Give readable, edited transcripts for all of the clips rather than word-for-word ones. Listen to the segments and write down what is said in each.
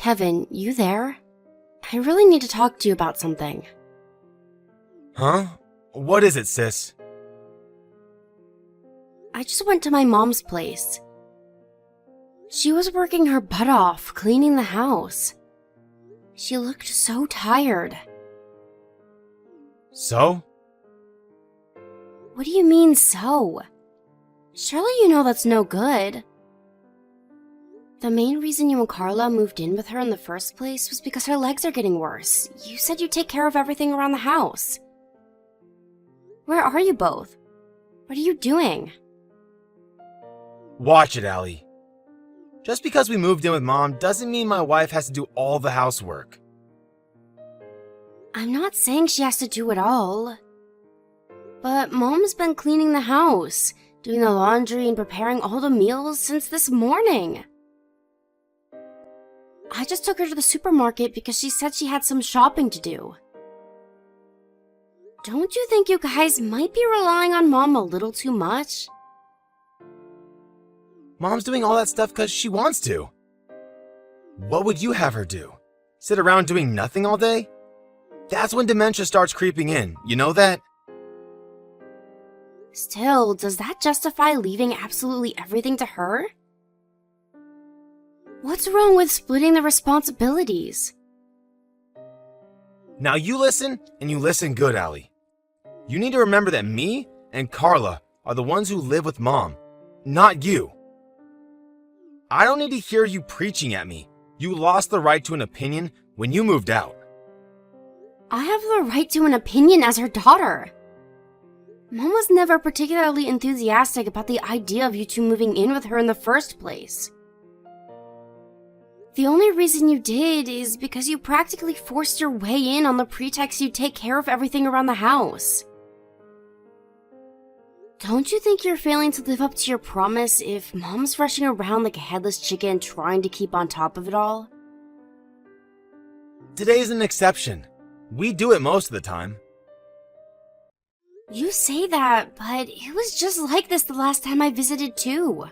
Kevin, you there? I really need to talk to you about something. Huh? What is it, sis? I just went to my mom's place. She was working her butt off cleaning the house. She looked so tired. So? What do you mean, so? Surely you know that's no good. The main reason you and Carla moved in with her in the first place was because her legs are getting worse. You said you'd take care of everything around the house. Where are you both? What are you doing? Watch it, Allie. Just because we moved in with Mom doesn't mean my wife has to do all the housework. I'm not saying she has to do it all. But Mom's been cleaning the house, doing the laundry and preparing all the meals since this morning. I just took her to the supermarket because she said she had some shopping to do. Don't you think you guys might be relying on Mom a little too much? Mom's doing all that stuff because she wants to. What would you have her do? Sit around doing nothing all day? That's when dementia starts creeping in, you know that? Still, does that justify leaving absolutely everything to her? What's wrong with splitting the responsibilities? Now you listen, and you listen good, Allie. You need to remember that me and Carla are the ones who live with Mom, not you. I don't need to hear you preaching at me. You lost the right to an opinion when you moved out. I have the right to an opinion as her daughter. Mom was never particularly enthusiastic about the idea of you two moving in with her in the first place. The only reason you did is because you practically forced your way in on the pretext you'd take care of everything around the house. Don't you think you're failing to live up to your promise if Mom's rushing around like a headless chicken trying to keep on top of it all? Today's an exception. We do it most of the time. You say that, but it was just like this the last time I visited too.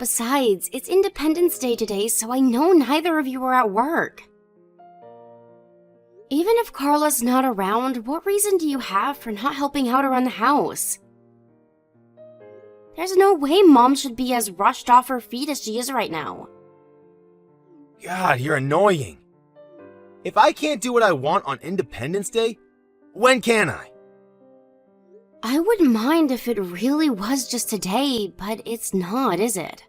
Besides, it's Independence Day today, so I know neither of you are at work. Even if Carla's not around, what reason do you have for not helping out around the house? There's no way Mom should be as rushed off her feet as she is right now. God, you're annoying. If I can't do what I want on Independence Day, when can I? I wouldn't mind if it really was just today, but it's not, is it?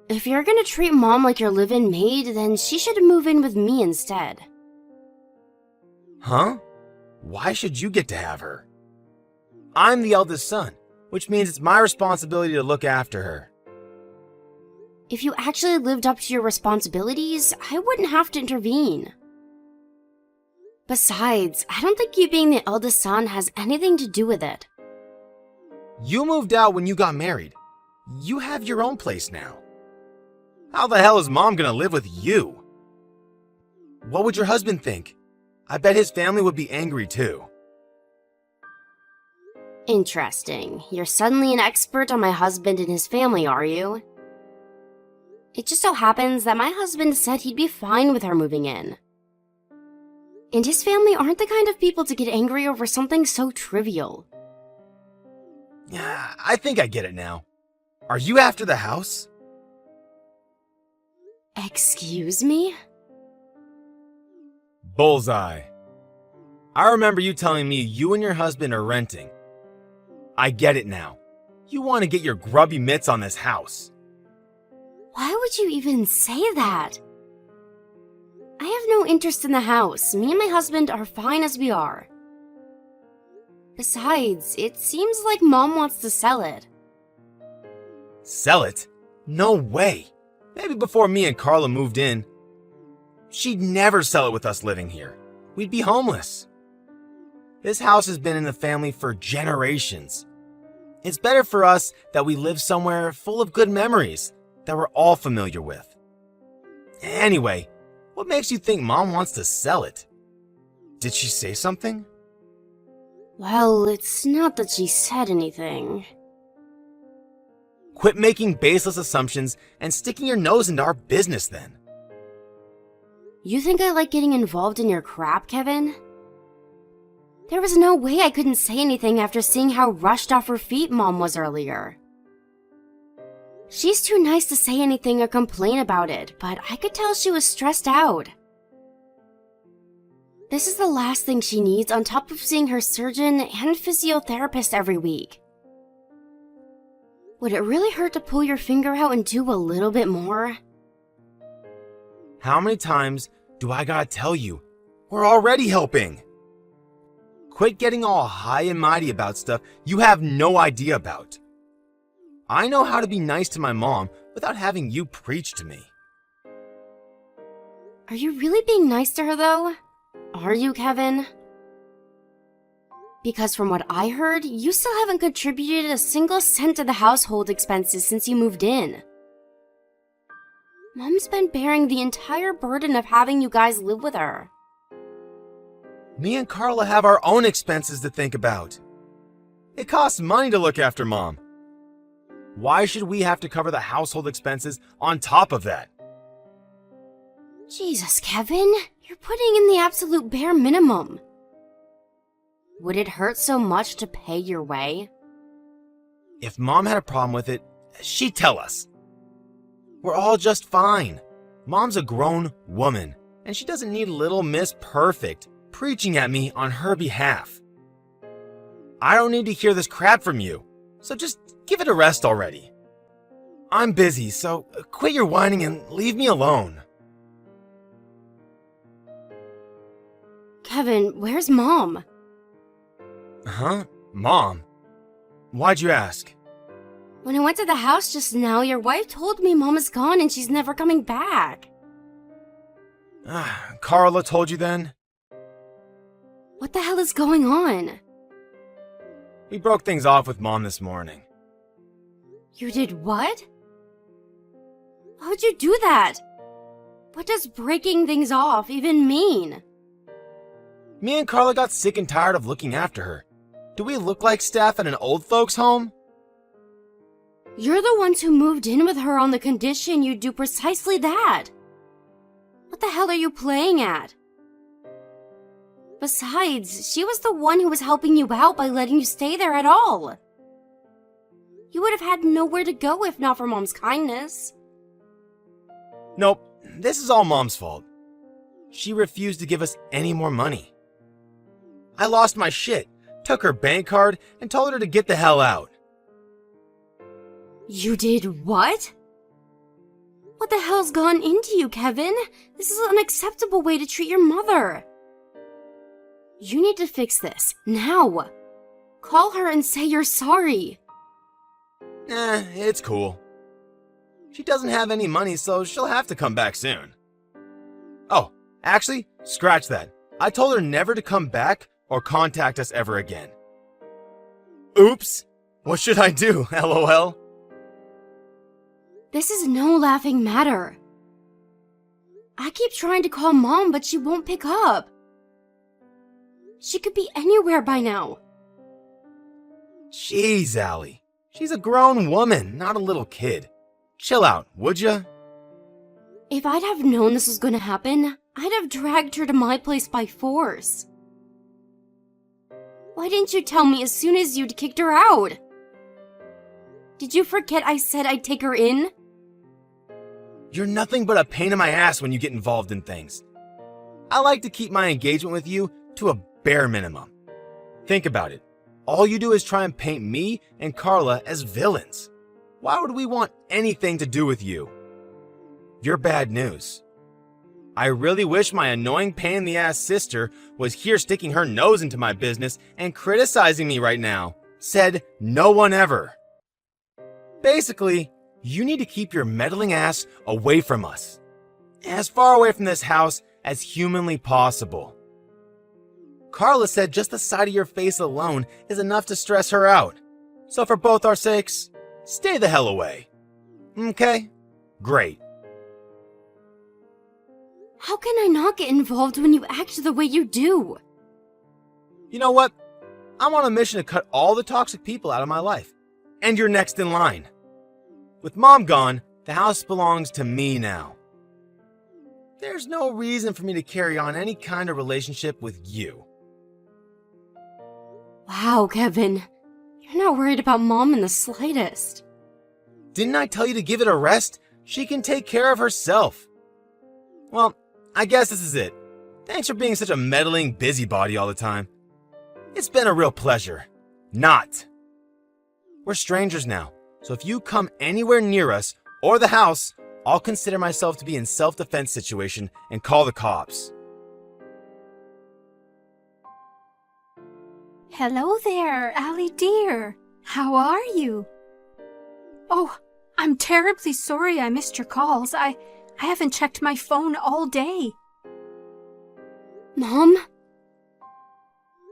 If you're gonna treat Mom like your live-in maid, then she should move in with me instead. Huh? Why should you get to have her? I'm the eldest son, which means it's my responsibility to look after her. If you actually lived up to your responsibilities, I wouldn't have to intervene. Besides, I don't think you being the eldest son has anything to do with it. You moved out when you got married. You have your own place now. How the hell is Mom gonna live with you? What would your husband think? I bet his family would be angry too. Interesting. You're suddenly an expert on my husband and his family, are you? It just so happens that my husband said he'd be fine with her moving in. And his family aren't the kind of people to get angry over something so trivial. Yeah, I think I get it now. Are you after the house? Excuse me? Bullseye. I remember you telling me you and your husband are renting. I get it now. You want to get your grubby mitts on this house. Why would you even say that? I have no interest in the house. Me and my husband are fine as we are. Besides, it seems like Mom wants to sell it. Sell it? No way. Maybe before me and Carla moved in. She'd never sell it with us living here. We'd be homeless. This house has been in the family for generations. It's better for us that we live somewhere full of good memories that we're all familiar with. Anyway, what makes you think Mom wants to sell it? Did she say something? Well, it's not that she said anything. Quit making baseless assumptions and sticking your nose into our business then. You think I like getting involved in your crap, Kevin? There was no way I couldn't say anything after seeing how rushed off her feet Mom was earlier. She's too nice to say anything or complain about it, but I could tell she was stressed out. This is the last thing she needs on top of seeing her surgeon and physiotherapist every week. Would it really hurt to pull your finger out and do a little bit more? How many times do I gotta tell you? We're already helping. Quit getting all high and mighty about stuff you have no idea about. I know how to be nice to my mom without having you preach to me. Are you really being nice to her, though? Are you, Kevin? Because from what I heard, you still haven't contributed a single cent to the household expenses since you moved in. Mom's been bearing the entire burden of having you guys live with her. Me and Carla have our own expenses to think about. It costs money to look after Mom. Why should we have to cover the household expenses on top of that? Jesus, Kevin, you're putting in the absolute bare minimum. Would it hurt so much to pay your way? If Mom had a problem with it, she'd tell us. We're all just fine. Mom's a grown woman, and she doesn't need little Miss Perfect preaching at me on her behalf. I don't need to hear this crap from you, so just give it a rest already. I'm busy, so quit your whining and leave me alone. Kevin, where's Mom? Huh? Mom? Why'd you ask? When I went to the house just now, your wife told me Mom is gone and she's never coming back. Carla told you then? What the hell is going on? We broke things off with Mom this morning. You did what? Why would you do that? What does breaking things off even mean? Me and Carla got sick and tired of looking after her. Do we look like staff at an old folks' home? You're the ones who moved in with her on the condition you do precisely that. What the hell are you playing at? Besides, she was the one who was helping you out by letting you stay there at all. You would have had nowhere to go if not for Mom's kindness. Nope, this is all Mom's fault. She refused to give us any more money. I lost my shit, took her bank card, and told her to get the hell out. You did what? What the hell's gone into you, Kevin? This is an unacceptable way to treat your mother. You need to fix this, now. Call her and say you're sorry. It's cool. She doesn't have any money, so she'll have to come back soon. Oh, actually, scratch that. I told her never to come back or contact us ever again. Oops! What should I do, LOL? This is no laughing matter. I keep trying to call Mom, but she won't pick up. She could be anywhere by now. Jeez, Allie. She's a grown woman, not a little kid. Chill out, would ya? If I'd have known this was going to happen, I'd have dragged her to my place by force. Why didn't you tell me as soon as you'd kicked her out? Did you forget I said I'd take her in? You're nothing but a pain in my ass when you get involved in things. I like to keep my engagement with you to a bare minimum. Think about it. All you do is try and paint me and Carla as villains. Why would we want anything to do with you? You're bad news. I really wish my annoying pain in the ass sister was here sticking her nose into my business and criticizing me right now. Said no one ever. Basically, you need to keep your meddling ass away from us. As far away from this house as humanly possible. Carla said just the sight of your face alone is enough to stress her out. So for both our sakes, stay the hell away. Okay? Great. How can I not get involved when you act the way you do? You know what? I'm on a mission to cut all the toxic people out of my life. And you're next in line. With Mom gone, the house belongs to me now. There's no reason for me to carry on any kind of relationship with you. Wow, Kevin. You're not worried about Mom in the slightest. Didn't I tell you to give it a rest? She can take care of herself. Well, I guess this is it. Thanks for being such a meddling busybody all the time. It's been a real pleasure. Not. We're strangers now, so if you come anywhere near us or the house, I'll consider myself to be in self-defense situation and call the cops. Hello there, Allie dear. How are you? Oh, I'm terribly sorry I missed your calls. I haven't checked my phone all day. Mom?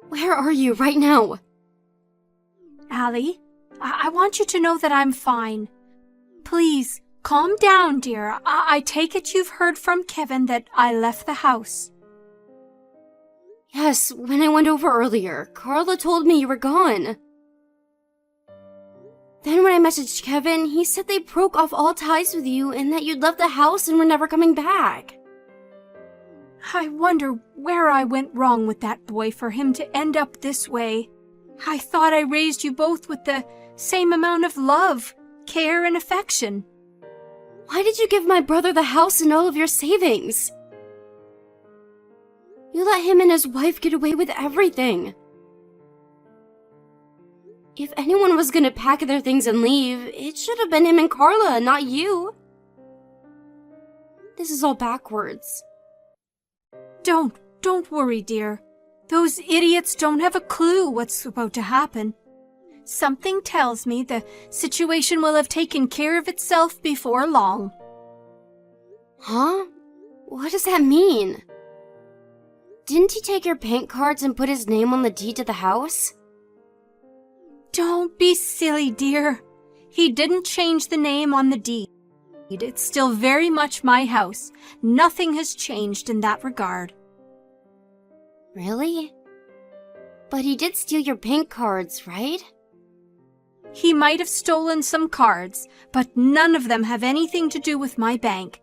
Where are you right now? Allie, I want you to know that I'm fine. Please, calm down, dear. I take it you've heard from Kevin that I left the house. Yes, when I went over earlier, Carla told me you were gone. Then when I messaged Kevin, he said they broke off all ties with you and that you'd left the house and were never coming back. I wonder where I went wrong with that boy for him to end up this way. I thought I raised you both with the same amount of love, care, and affection. Why did you give my brother the house and all of your savings? You let him and his wife get away with everything. If anyone was gonna pack their things and leave, it should have been him and Carla, not you. This is all backwards. Don't worry, dear. Those idiots don't have a clue what's about to happen. Something tells me the situation will have taken care of itself before long. Huh? What does that mean? Didn't he take your bank cards and put his name on the deed to the house? Don't be silly, dear. He didn't change the name on the deed. It's still very much my house. Nothing has changed in that regard. Really? But he did steal your bank cards, right? He might have stolen some cards, but none of them have anything to do with my bank.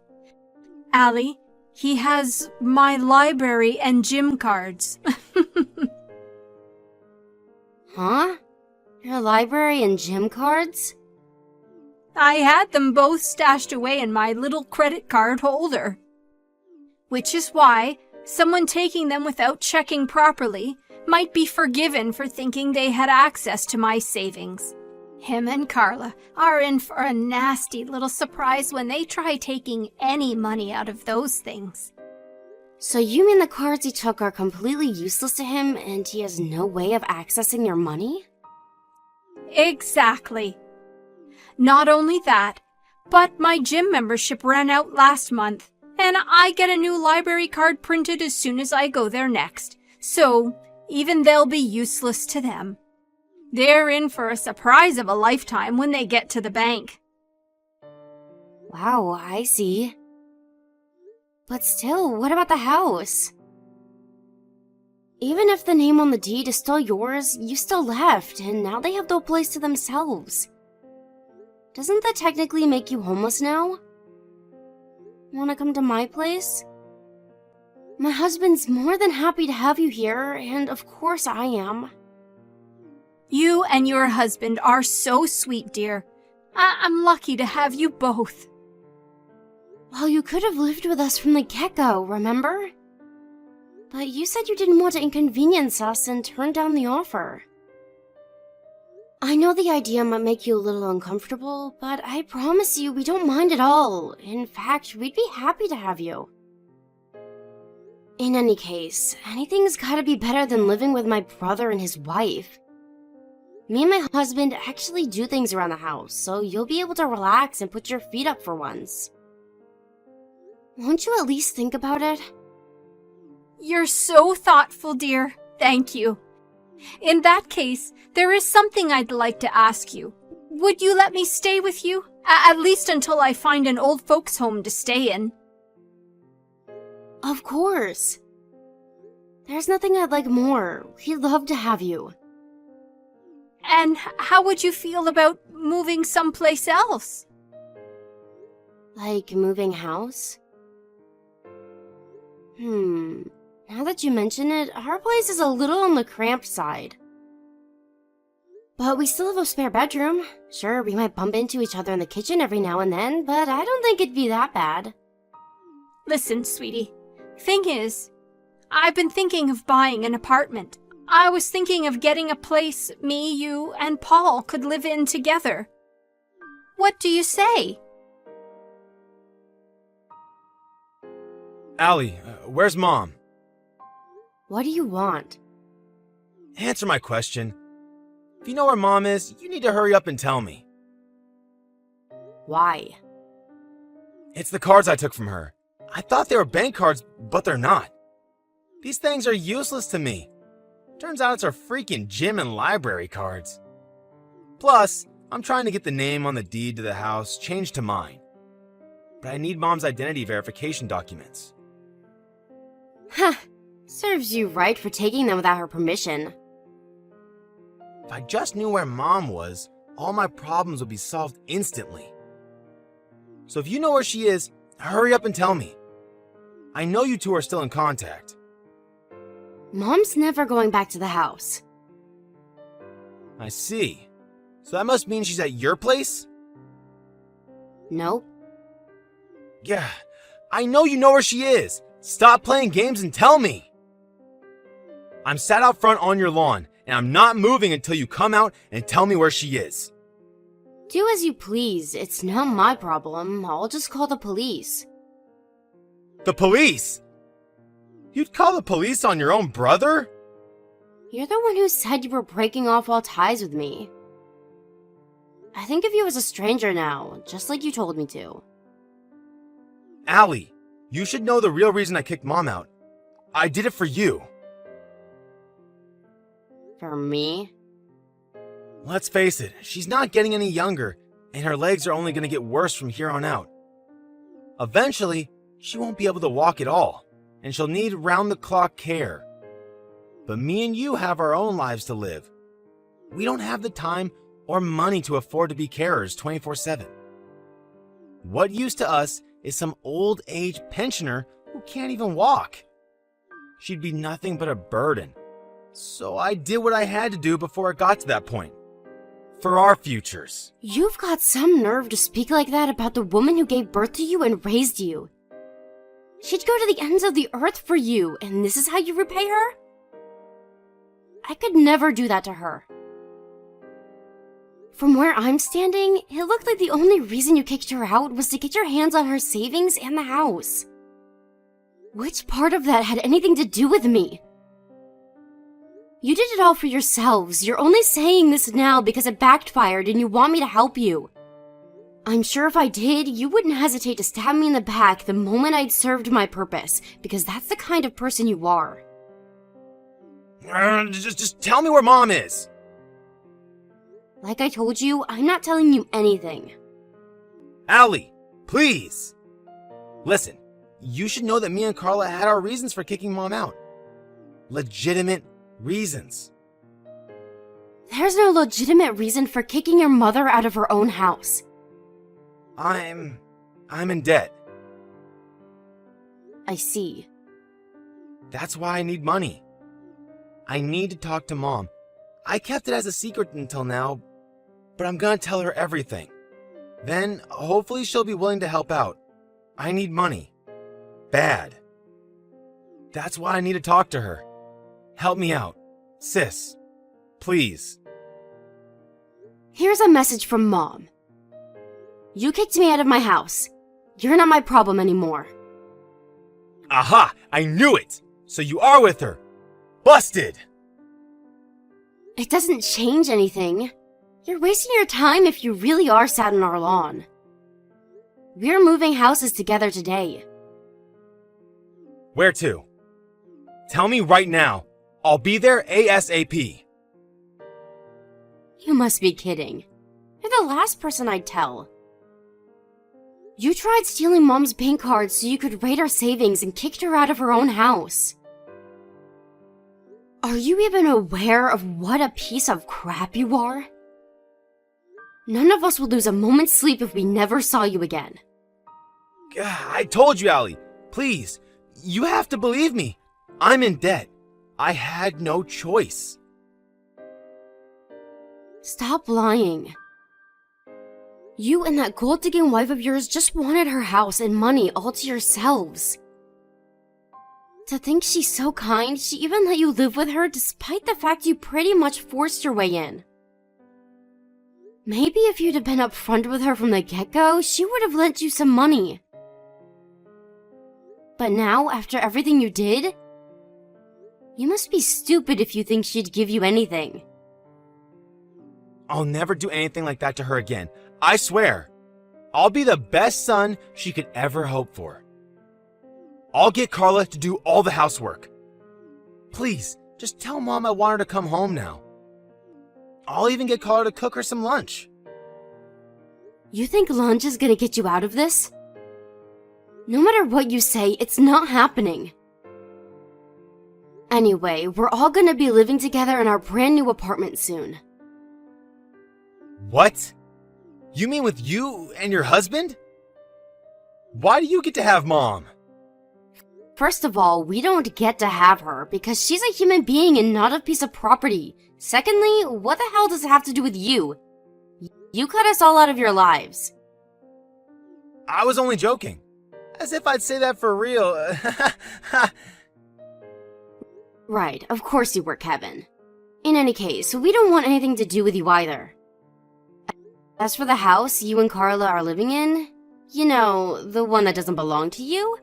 Allie, he has my library and gym cards. Huh? Your library and gym cards? I had them both stashed away in my little credit card holder. Which is why someone taking them without checking properly might be forgiven for thinking they had access to my savings. Him and Carla are in for a nasty little surprise when they try taking any money out of those things. So you mean the cards he took are completely useless to him and he has no way of accessing your money? Exactly. Not only that, but my gym membership ran out last month, and I get a new library card printed as soon as I go there next, so even they'll be useless to them. They're in for a surprise of a lifetime when they get to the bank. Wow, I see. But still, what about the house? Even if the name on the deed is still yours, you still left, and now they have no place to themselves. Doesn't that technically make you homeless now? Wanna come to my place? My husband's more than happy to have you here, and of course I am. You and your husband are so sweet, dear. I'm lucky to have you both. Well, you could have lived with us from the get-go, remember? But you said you didn't want to inconvenience us and turned down the offer. I know the idea might make you a little uncomfortable, but I promise you we don't mind at all. In fact, we'd be happy to have you. In any case, anything's gotta be better than living with my brother and his wife. Me and my husband actually do things around the house, so you'll be able to relax and put your feet up for once. Won't you at least think about it? You're so thoughtful, dear. Thank you. In that case, there is something I'd like to ask you. Would you let me stay with you? At least until I find an old folks' home to stay in. Of course. There's nothing I'd like more. We'd love to have you. And how would you feel about moving someplace else? Like moving house? Now that you mention it, our place is a little on the cramped side. But we still have a spare bedroom. Sure, we might bump into each other in the kitchen every now and then, but I don't think it'd be that bad. Listen, sweetie. Thing is, I've been thinking of buying an apartment. I was thinking of getting a place me, you, and Paul could live in together. What do you say? Allie, where's Mom? What do you want? Answer my question. If you know where Mom is, you need to hurry up and tell me. Why? It's the cards I took from her. I thought they were bank cards, but they're not. These things are useless to me. Turns out it's our freaking gym and library cards. Plus, I'm trying to get the name on the deed to the house changed to mine. But I need Mom's identity verification documents. Huh. Serves you right for taking them without her permission. If I just knew where Mom was, all my problems would be solved instantly. So if you know where she is, hurry up and tell me. I know you two are still in contact. Mom's never going back to the house. I see. So that must mean she's at your place? Nope. Yeah, I know you know where she is. Stop playing games and tell me. I'm sat out front on your lawn, and I'm not moving until you come out and tell me where she is. Do as you please. It's not my problem. I'll just call the police. The police? You'd call the police on your own brother? You're the one who said you were breaking off all ties with me. I think of you as a stranger now, just like you told me to. Allie, you should know the real reason I kicked Mom out. I did it for you. For me? Let's face it, she's not getting any younger, and her legs are only going to get worse from here on out. Eventually, she won't be able to walk at all, and she'll need round-the-clock care. But me and you have our own lives to live. We don't have the time or money to afford to be carers 24/7. What use to us is some old-age pensioner who can't even walk? She'd be nothing but a burden. So I did what I had to do before it got to that point. For our futures. You've got some nerve to speak like that about the woman who gave birth to you and raised you. She'd go to the ends of the earth for you, and this is how you repay her? I could never do that to her. From where I'm standing, it looked like the only reason you kicked her out was to get your hands on her savings and the house. Which part of that had anything to do with me? You did it all for yourselves. You're only saying this now because it backfired and you want me to help you. I'm sure if I did, you wouldn't hesitate to stab me in the back the moment I'd served my purpose, because that's the kind of person you are. Just tell me where Mom is. Like I told you, I'm not telling you anything. Allie, please. Listen, you should know that me and Carla had our reasons for kicking Mom out. Legitimate reasons. There's no legitimate reason for kicking your mother out of her own house. I'm in debt. I see. That's why I need money. I need to talk to Mom. I kept it as a secret until now, but I'm gonna tell her everything. Then, hopefully she'll be willing to help out. I need money. Bad. That's why I need to talk to her. Help me out. Sis. Please. Here's a message from Mom. You kicked me out of my house. You're not my problem anymore. Aha! I knew it! So you are with her. Busted! It doesn't change anything. You're wasting your time if you really are sat on our lawn. We're moving houses together today. Where to? Tell me right now. I'll be there ASAP. You must be kidding. You're the last person I'd tell. You tried stealing Mom's bank cards so you could raid our savings and kicked her out of her own house. Are you even aware of what a piece of crap you are? None of us would lose a moment's sleep if we never saw you again. I told you, Allie. Please, you have to believe me. I'm in debt. I had no choice. Stop lying. You and that gold-digging wife of yours just wanted her house and money all to yourselves. To think she's so kind, she even let you live with her despite the fact you pretty much forced your way in. Maybe if you'd have been upfront with her from the get-go, she would have lent you some money. But now, after everything you did, you must be stupid if you think she'd give you anything. I'll never do anything like that to her again. I swear. I'll be the best son she could ever hope for. I'll get Carla to do all the housework. Please, just tell Mom I want her to come home now. I'll even get Carla to cook her some lunch. You think lunch is gonna get you out of this? No matter what you say, it's not happening. Anyway, we're all gonna be living together in our brand new apartment soon. What? You mean with you and your husband? Why do you get to have Mom? First of all, we don't get to have her because she's a human being and not a piece of property. Secondly, what the hell does it have to do with you? You cut us all out of your lives. I was only joking. As if I'd say that for real. Right, of course you were, Kevin. In any case, we don't want anything to do with you either. As for the house you and Carla are living in, you know, the one that doesn't belong to you?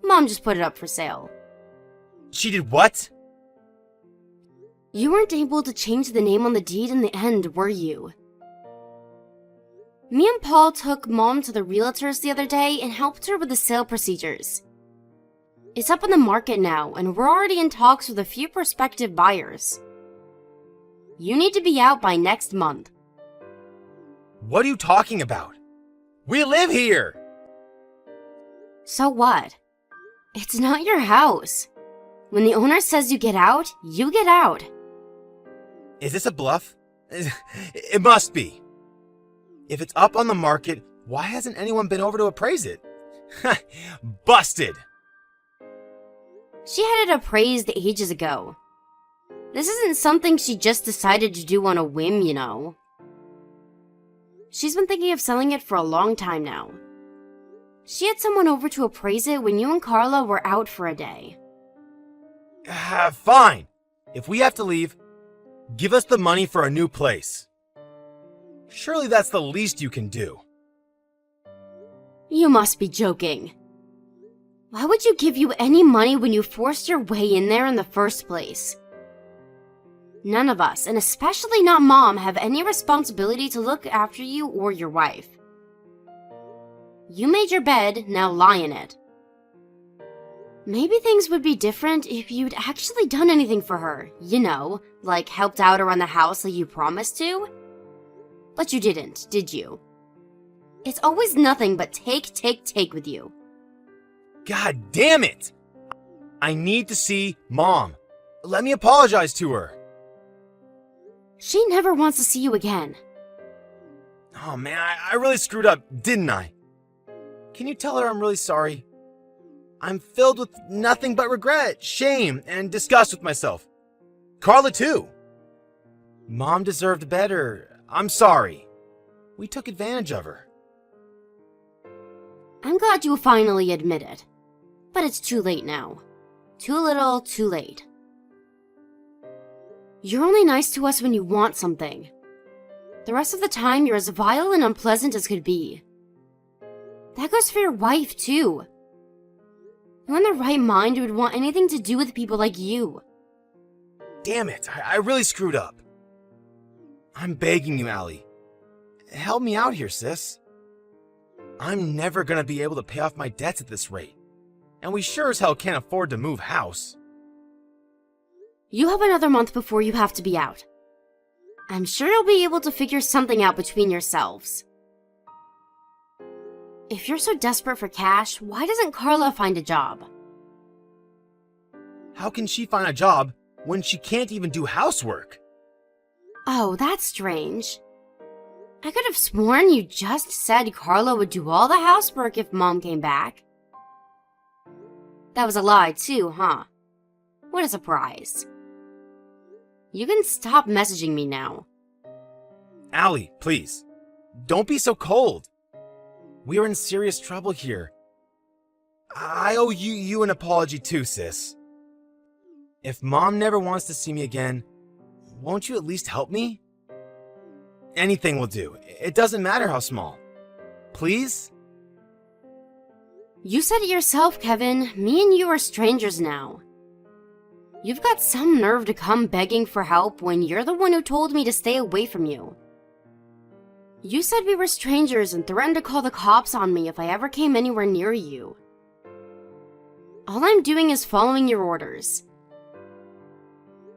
Mom just put it up for sale. She did what? You weren't able to change the name on the deed in the end, were you? Me and Paul took Mom to the realtors the other day and helped her with the sale procedures. It's up on the market now, and we're already in talks with a few prospective buyers. You need to be out by next month. What are you talking about? We live here! So what? It's not your house. When the owner says you get out, you get out. Is this a bluff? It must be. If it's up on the market, why hasn't anyone been over to appraise it? Busted! She had it appraised ages ago. This isn't something she just decided to do on a whim, you know. She's been thinking of selling it for a long time now. She had someone over to appraise it when you and Carla were out for a day. Fine. If we have to leave, give us the money for a new place. Surely that's the least you can do. You must be joking. Why would you give you any money when you forced your way in there in the first place? None of us, and especially not Mom, have any responsibility to look after you or your wife. You made your bed, now lie in it. Maybe things would be different if you'd actually done anything for her, you know, like helped out around the house like you promised to. But you didn't, did you? It's always nothing but take with you. God damn it! I need to see Mom. Let me apologize to her. She never wants to see you again. Oh man, I really screwed up, didn't I? Can you tell her I'm really sorry? I'm filled with nothing but regret, shame, and disgust with myself. Carla too. Mom deserved better. I'm sorry. We took advantage of her. I'm glad you finally admit it. But it's too late now. Too little, too late. You're only nice to us when you want something. The rest of the time, you're as vile and unpleasant as could be. That goes for your wife, too. Who in their right mind would want anything to do with people like you? Damn it, I really screwed up. I'm begging you, Allie. Help me out here, sis. I'm never gonna be able to pay off my debts at this rate. And we sure as hell can't afford to move house. You have another month before you have to be out. I'm sure you'll be able to figure something out between yourselves. If you're so desperate for cash, why doesn't Carla find a job? How can she find a job when she can't even do housework? Oh, that's strange. I could have sworn you just said Carla would do all the housework if Mom came back. That was a lie too, huh? What a surprise. You can stop messaging me now. Allie, please. Don't be so cold. We are in serious trouble here. I owe you an apology too, sis. If Mom never wants to see me again, won't you at least help me? Anything will do. It doesn't matter how small. Please? You said it yourself, Kevin. Me and you are strangers now. You've got some nerve to come begging for help when you're the one who told me to stay away from you. You said we were strangers and threatened to call the cops on me if I ever came anywhere near you. All I'm doing is following your orders.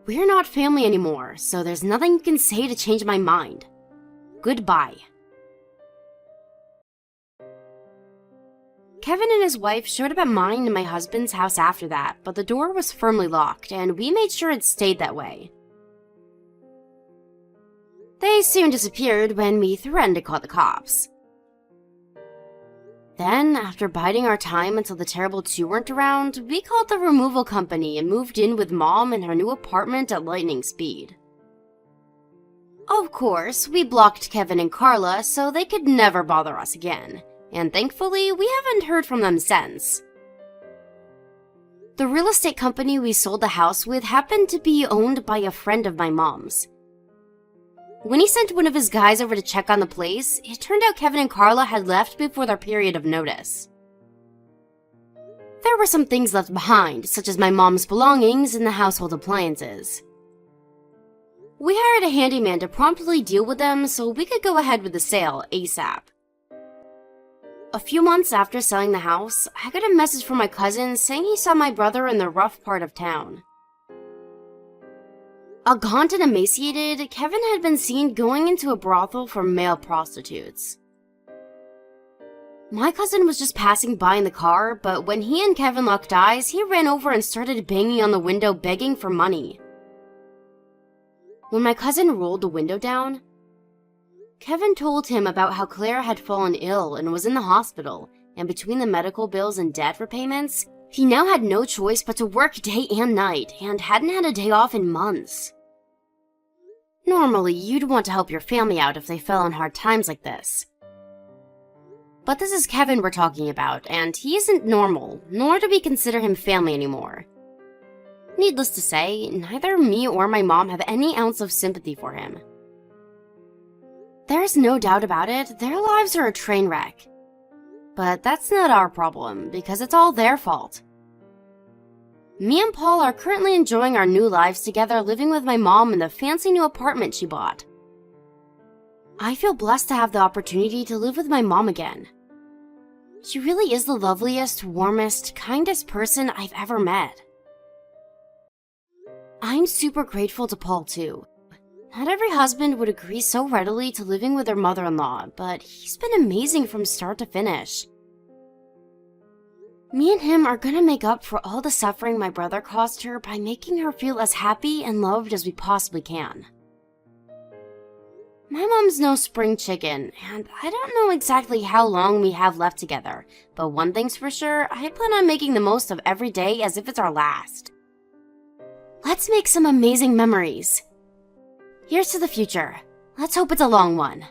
We're not family anymore, so there's nothing you can say to change my mind. Goodbye. Kevin and his wife showed up at mine and my husband's house after that, but the door was firmly locked, and we made sure it stayed that way. They soon disappeared when we threatened to call the cops. Then, after biding our time until the terrible two weren't around, we called the removal company and moved in with Mom in her new apartment at lightning speed. Of course, we blocked Kevin and Carla so they could never bother us again, and thankfully, we haven't heard from them since. The real estate company we sold the house with happened to be owned by a friend of my mom's. When he sent one of his guys over to check on the place, it turned out Kevin and Carla had left before their period of notice. There were some things left behind, such as my mom's belongings and the household appliances. We hired a handyman to promptly deal with them so we could go ahead with the sale ASAP. A few months after selling the house, I got a message from my cousin saying he saw my brother in the rough part of town. Gaunt and emaciated, Kevin had been seen going into a brothel for male prostitutes. My cousin was just passing by in the car, but when he and Kevin locked eyes, he ran over and started banging on the window begging for money. When my cousin rolled the window down, Kevin told him about how Claire had fallen ill and was in the hospital, and between the medical bills and debt repayments, he now had no choice but to work day and night and hadn't had a day off in months. Normally, you'd want to help your family out if they fell on hard times like this. But this is Kevin we're talking about, and he isn't normal, nor do we consider him family anymore. Needless to say, neither me or my mom have any ounce of sympathy for him. There's no doubt about it, their lives are a train wreck. But that's not our problem, because it's all their fault. Me and Paul are currently enjoying our new lives together, living with my mom in the fancy new apartment she bought. I feel blessed to have the opportunity to live with my mom again. She really is the loveliest, warmest, kindest person I've ever met. I'm super grateful to Paul too. Not every husband would agree so readily to living with their mother-in-law, but he's been amazing from start to finish. Me and him are gonna make up for all the suffering my brother caused her by making her feel as happy and loved as we possibly can. My mom's no spring chicken, and I don't know exactly how long we have left together, but one thing's for sure, I plan on making the most of every day as if it's our last. Let's make some amazing memories. Here's to the future. Let's hope it's a long one.